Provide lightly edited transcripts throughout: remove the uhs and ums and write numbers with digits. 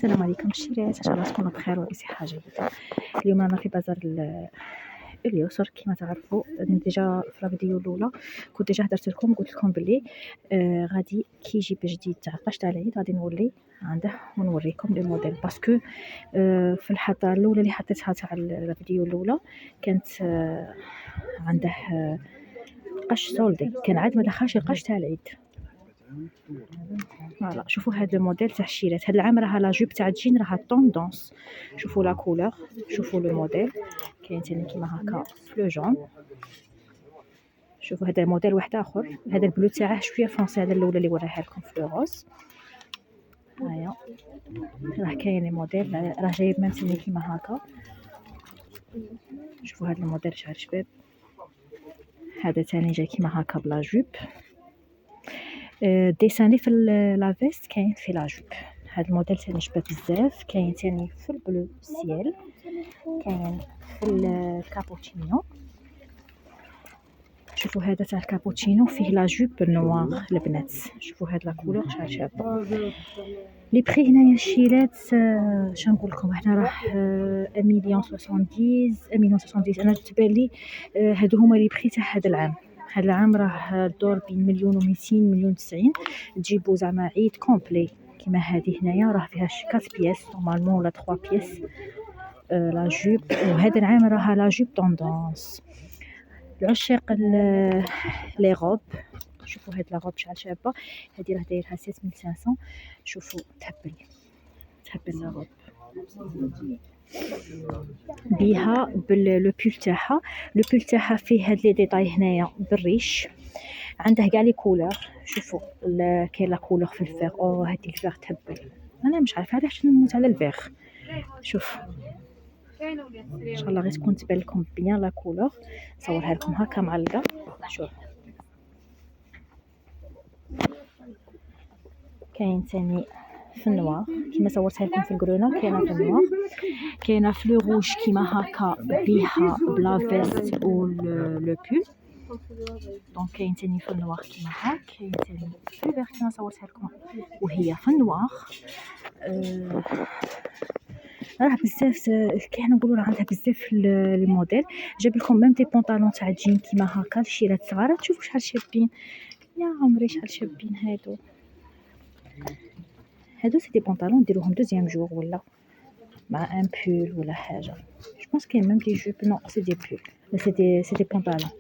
السلام عليكم الشيرات، ان شاء الله تكونوا بخير وبصحه جيده. اليوم انا في بازار اليسر كما تعرفوا. ديجا في الفيديو الاولى كنت ديجا هدرت لكم، قلت لكم بلي غادي كي يجيب جديد تاع قش تاع العيد غادي نولي عنده ونوريكم لي موديل، باسكو في الحلقه الاولى اللي حطيتها تاع الفيديو الاولى كانت عنده قش سولدي، كان عاد ما دخلش القش تاع العيد. فوالا شوفوا هذا الموديل تاع الشيرات، هذا العام راها لا جوب تاع الجين راها طوندونس. شوفوا لا كولور، شوفوا لو موديل، كاين ثاني كيما هكا فلو جون. شوفوا هذا الموديل واحد اخر، هذا البلو تاعه شويه فرونسي، هذا الاولى اللي وراها لكم فلو روز. هيا راه كاين لي موديل، راه جايب ميم ثاني كيما هكا. شوفوا هذا الموديل شحال شباب، هذا ثاني جاي كيما هكا بلا جوب ديساني في لا فيست، كاين في لا جوب. هذا الموديل ثاني شباب بزاف، كاين ثاني في البلو سيال، كاين في الكابوتشينو. شوفوا هذا تاع الكابوتشينو فيه لا جوب نوار البنات، شوفوا هاد لا كولور شحال شابه. لي بري هنايا الشيرات شنو نقول لكم، حنا راه 1,70,000 انا تبان لي هادو هما لي بري تاع هذا العام. هذا العام راه الدور بين 1,200,000 1,090,000 تجيبوا زعما عيد كومبلي كيما هذه هنايا، راه فيها 4 بياس نورمالمون ولا 3 بياس لا جوب. وهذا العام راها لا جوب طوندونس. العشاق لي غوب، شوفوا هاد لا غوب شحال شابه، هذه راه دايرها 7500. شوفوا تهبل لا غوب بيها لو بول تاعها. لو بول تاعها فيه هاد لي ديتاي هنايا بالريش، عنده كاع لي كولور. شوفوا كاين لا كولور في الفيغ، او هادي الفيغ تهبل، انا مش عارفه علاش نموت على الفيغ. شوف ان شاء الله غير تكون تبان لكم بيان لا كولور، نصورها لكم هكا معلقه. شوف كاين ثاني في النوار كيما صورتها لكم في الكرونا، كاينه في النوار، كاينه في لو روج كيما هكا بيها بلا فيست و لو بول. دونك كاين ثاني في النوار كيما هكا، كاين ثاني في الفيغ كيما صورتها لكم وهي في النوار. راه بزاف كاين نقولوا راه عندها بزاف الموديل. جاب لكم ميم دي بونطالون تاع جين كيما هكا الشيرات صغار، تشوفوا شحال شابين يا عمري، شحال شابين هادو سي دي بونطالون ديروهم دوزيام جور ولا مع ان بول ولا حاجه. جو بونس كاين ميم دي جوب، نو سي دي بول، سي دي بونطالون.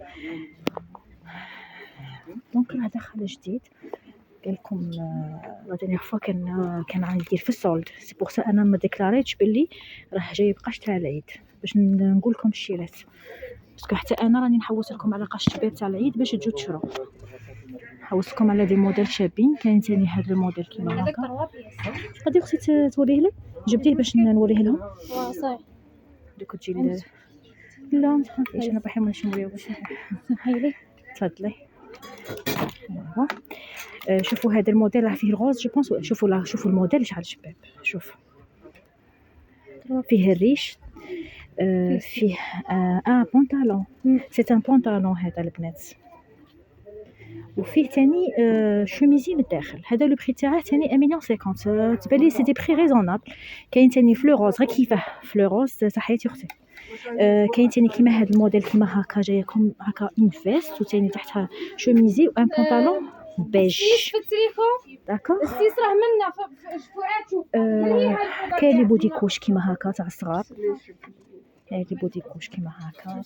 دونك راه داخل جديد، قال لكم لا دينيير فوا كان عندي ندير في السولد، سي بور سا انا ما ديكلاريتش باللي راه جايب قش تاع العيد باش نقول لكم الشيرات، باسكو حتى انا راني نحوس لكم على قش شباب تاع العيد باش تجوا تشرو. حوس لكم على دي موديل شابين. كاين ثاني هذا الموديل كيما هكا، غادي اختي توريه لي، جبتيه باش نوريه لهم. صحيح دوك تجي لا ما تخافيش، انا بحال ماشي نوريه باش صحيح. تفضلي. شوفوا هذا الموديل راه فيه الغوز جو بونس. شوفوا الموديل شحال شباب، شوف فيه الريش، فيه بونطالون، سي ان بونطالون هذا البنات، وفيه ثاني شوميزي من الداخل. هذا لو بري تاعه ثاني 1,50,000 تبان لي سي دي بري ريزونابل. كاين ثاني فلو روز غير كيفاه فلو روز صحيتي اختي. كاين ثاني كيما هذا الموديل كيما هكا جايكم هكا اون فيست وثاني تحتها شوميزي وان بونطالون بيج. داكور السيس راه منا شفوعات. كاين لي بودي كوش كيما هكا تاع الصغار، كاين لي بودي كوش كيما هكا.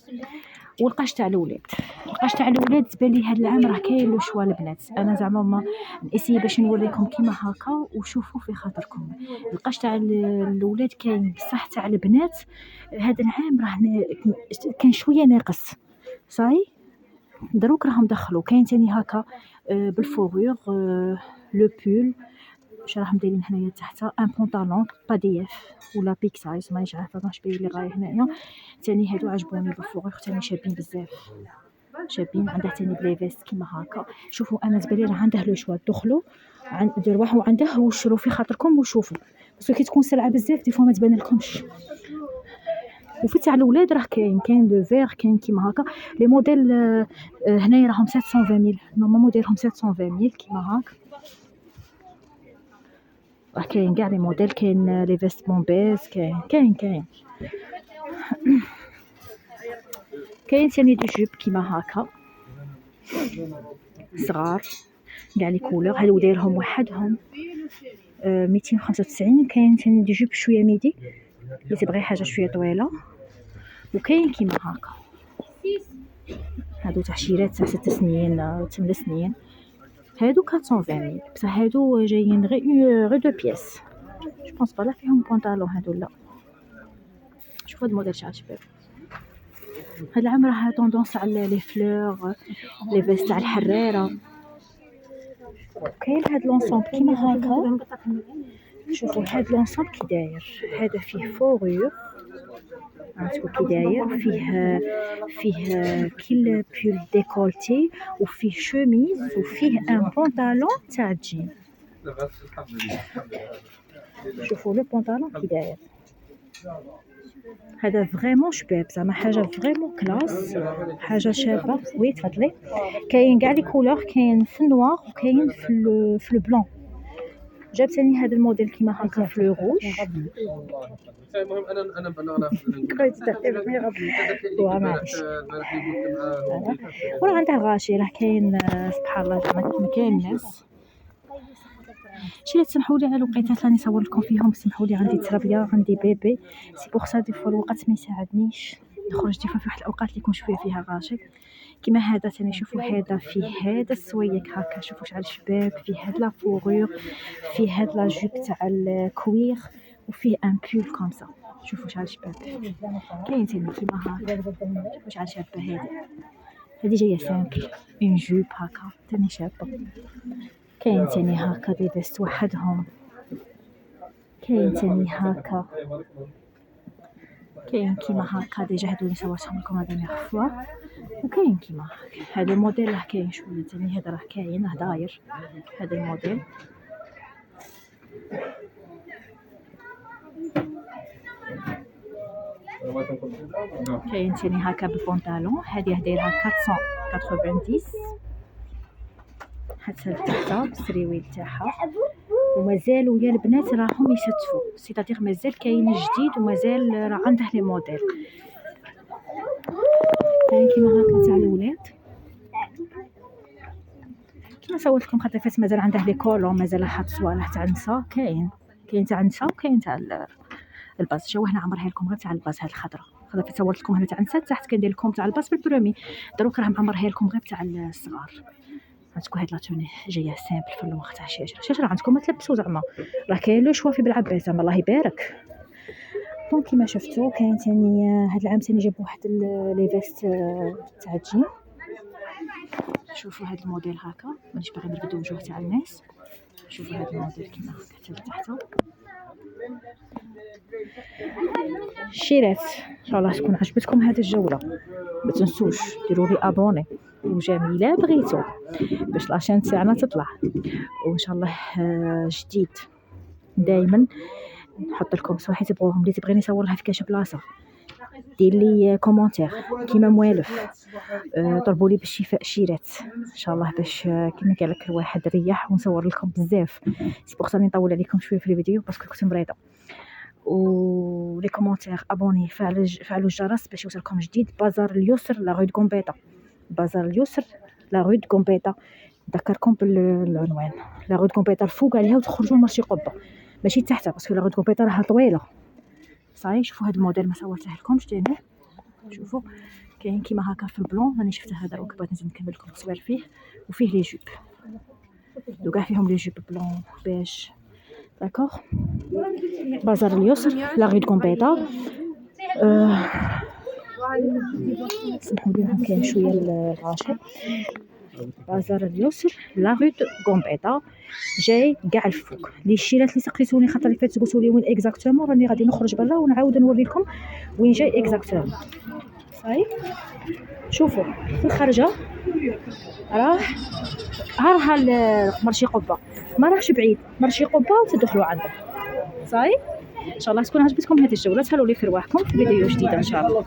والقش تاع الولاد، القش تاع الولاد تبان لي هذا العام راه كاين لو شوا البنات. انا زعما ما نسيي باش نوريكم كيما هكا وشوفوا في خاطركم. القش تاع الولاد كاين بصح، تاع البنات هذا العام راه كان شويه ناقص صاي، دروك راهم دخلوا. كاين ثاني هكا بالفورور لو بول واش راهم دايرين هنايا تحت ان بونطالون با دي اف ولا بيك سايز، مانيش عارفه واش باين لي غايه هنايا. ثاني هادو عجبوني بالفورور ثاني شابين بزاف، شابين. عنده ثاني بلي فيست كيما هكا. شوفوا انا تبالي راه عنده لو شوا، دخلوا ديروا عنده وشرو في خاطركم وشوفوا، بس كي تكون سلعه بزاف دي فوا ما تبان لكمش. وفي تاع الاولاد راه كاين لو فير، كاين كيما هكا لي موديل هنايا راهم 720,000 نورمالمون دايرهم 720,000 كيما هكا. راه كاين كاع لي موديل، كاين لي فيست بومبيز، كاين كاين ثاني دو جوب كيما هكا صغار كاع لي كولور. هادو دايرهم وحدهم 295. كاين ثاني دو جوب شويه ميدي اللي تبغي حاجه شويه طويله، وكاين كيما هكا هادو تاع شيرات تاع 6 سنين 8 سنين. هادو 420 بصح هادو جايين غير دو بياس. جو بونس با لا فيهم بونطالون هادو لا. شوف هاد الموديل شحال شباب. هاد العام راه طوندونس على لي فلور لي فيست تاع الحريره. كاين هاد لونسومبل كيما هكا. شوفوا هاد لونسومبل كي داير. هذا فيه فورور عرفتوا كي داير، فيه كيل بول ديكولتي، وفيه شوميز، وفيه ان بونطالون تاع جين. شوفوا لو بونطالون كي داير. هذا فريمون شباب زعما حاجه فريمون كلاس، حاجه شابه. وي تفضلي. كاين كاع لي كولور، كاين في النوار وكاين في لو بلون. جاب ثاني هذا الموديل كيما هكا في لو روج. المهم انا كنت تستعمل معليش. وراه عندها غاشي راه كاين سبحان الله زعما كاين الناس. شي تسمحوا لي على الوقيتات راني صور لكم فيهم، سمحوا لي عندي تربيه عندي بيبي، سي بوغ سا دي فوا الوقت ما يساعدنيش نخرج ديفا في واحد الاوقات اللي يكون شويه فيها غاشي كيما هذا. ثاني شوفوا هذا فيه هذا السويك هكا، شوفوا شحال شباب، فيه هاد لا فورور، فيه هاد لا جوب تاع الكوير، وفيه ان بول كوم سا. شوفوا شحال شباب. كاين ثاني كيما هكا، شوفوا شحال شابه. هذه جايه سامبل اون جوب هكا ثاني شابه. كاين ثاني هكا دي فيست وحدهم. كاين ثاني هكا، كاين كيما هكا ديجا هادو اللي صورتهم لكم هذا ميغفوا. وكاين كيما هكا هذا الموديل راه كاين شويه ثاني. هذا راه كاين راه داير هذا الموديل. كاين ثاني هكا بالبونطالون. هذه دايرها 490 حتى لتحت بالسريويل تاعها. ومازالوا يا البنات راهم يستفوا، سيتادير مازال كاين جديد ومازال راه عنده لي موديل. كاين كيما هكا تاع الولاد كيما صورت لكم خاطر فات. مازال عنده لي كولون، مازال حاط صوالح تاع النساء. كاين تاع النساء وكاين تاع الباز. شوفوا هنا عمرها لكم غير تاع الباز هاد الخضره. خاطر فات صورت لكم هنا تاع النساء، تحت كندير لكم تاع الباز في البرومي. دروك راه معمرها لكم غير تاع الصغار. عندكم هاد لاتوني جايه سامبل في الوقت تاع الشجره عندكم ما تلبسوا زعما راه كاين لو شوا في بالعباس زعما الله يبارك. دونك كيما شفتوا كاين ثاني هاد العام ثاني جابوا واحد لي فيست تاع الجين. شوفوا هاد الموديل هكا، مانيش باغي نرقدوا وجوه تاع الناس. شوفوا هاد الموديل كيما هكا حتى لتحت. شيرات ان شاء الله تكون عجبتكم هذه الجوله. ما تنسوش ديروا لي ابوني وجميله بغيتو باش لاشين تاعنا تطلع، وان شاء الله جديد دائما نحط لكم صراحه تبغوهم. اللي تبغيني نصور لها في كاش بلاصه دير لي كومونتير كيما موالف. طلبوا لي بالشفاء شيرات ان شاء الله باش كيما قال لك الواحد ريح ونصور لكم بزاف. سي بوغ ساني نطول عليكم شويه في الفيديو باسكو كنت مريضه. ولي كومونتير ابوني فعلوا الجرس باش يوصلكم جديد. بازار اليسر لا رود كومبيتا، بازار اليسر لا رود كومبيتا. نذكركم بالعنوان لا رود كومبيتا الفوق عليها وتخرجوا لمارشي قبه ماشي تحتها باسكو لا رود كومبيتا راها طويله صاي. شوفوا هذا الموديل ما صورته لكمش تاني. شوفوا كاين كيما هكا في البلون راني شفته هذا وكبغيت نزيد نكمل لكم التصوير فيه. وفيه لي جوب دو كاع فيهم لي جوب بلون بيج. داكوغ بازار اليسر لا رود كومبيتا. سمحوا لي كاين شويه الغاشي. بازار اليسر لا رود كومبيتا جاي كاع الفوق. لي الشيرات اللي سقيتوني خاطر اللي فات قلتوا لي وين اكزاكتومون، راني غادي نخرج برا ونعاود نوريكم وين جاي اكزاكتومون. صاي شوفوا في الخرجه راها مرشي قبه، ما راهش بعيد مرشي قبه وتدخلوا عنده. صاي ان شاء الله تكون عجبتكم هذه الجوله. تهلاو لي في رواحكم في فيديو جديد ان شاء الله.